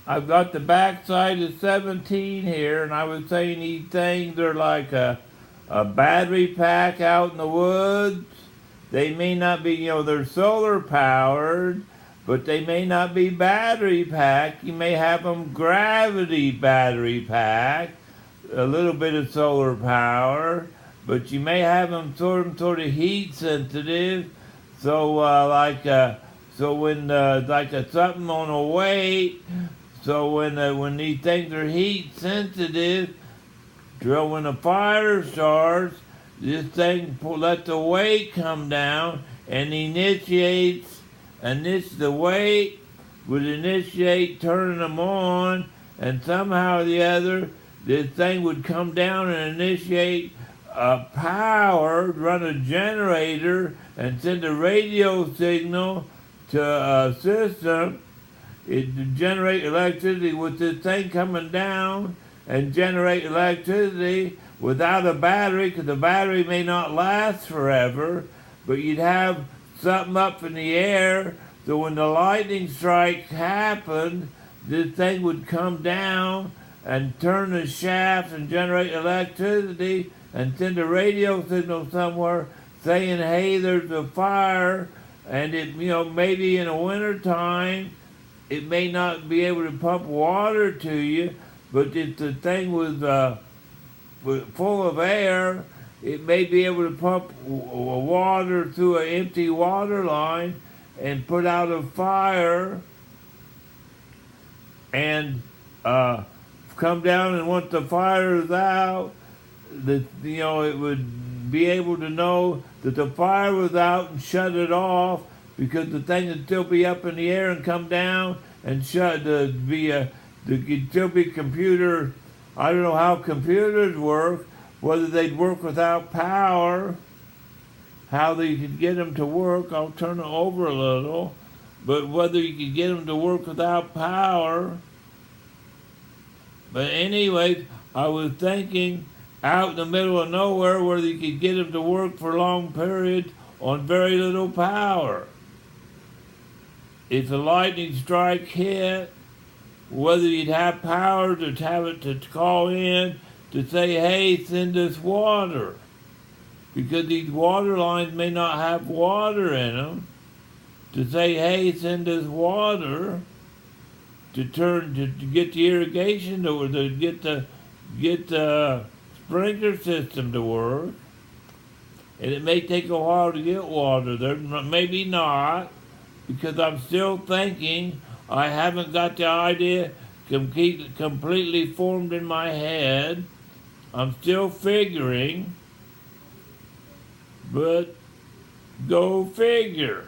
I've got the backside of 17 here, and I was saying these things are like a battery pack out in the woods. They may not be, they're solar powered, but they may not be battery pack. You may have them gravity battery pack, a little bit of solar power, but you may have them sort of heat sensitive. So so when something on a weight, so when these things are heat sensitive, when a fire starts, this thing lets the weight come down and the weight would initiate turning them on, and somehow or the other, this thing would come down and initiate power, run a generator, and send a radio signal to a system. It generate electricity with this thing coming down and generate electricity without a battery, because the battery may not last forever, but you'd have something up in the air, so when the lightning strike happened, this thing would come down and turn the shaft and generate electricity and send a radio signal somewhere saying, hey, there's a fire, and it, maybe in the wintertime, it may not be able to pump water to you, but if the thing was full of air, it may be able to pump water through an empty water line and put out a fire and come down, and once the fire is out, it would be able to know that the fire was out and shut it off, because the thing would still be up in the air and come down and shut there could still be computer. I don't know how computers work, whether they'd work without power, how they could get them to work. I'll turn it over a little, but whether you could get them to work without power. But anyways, I was thinking out in the middle of nowhere where you could get them to work for long periods on very little power. If a lightning strike hit, whether you'd have power to have it to call in to say, hey, send us water, because these water lines may not have water in them, to say, hey, send us water, to get the irrigation to get the sprinkler system to work. And it may take a while to get water there, maybe not, because I'm still thinking. I haven't got the idea completely formed in my head. I'm still figuring, but go figure.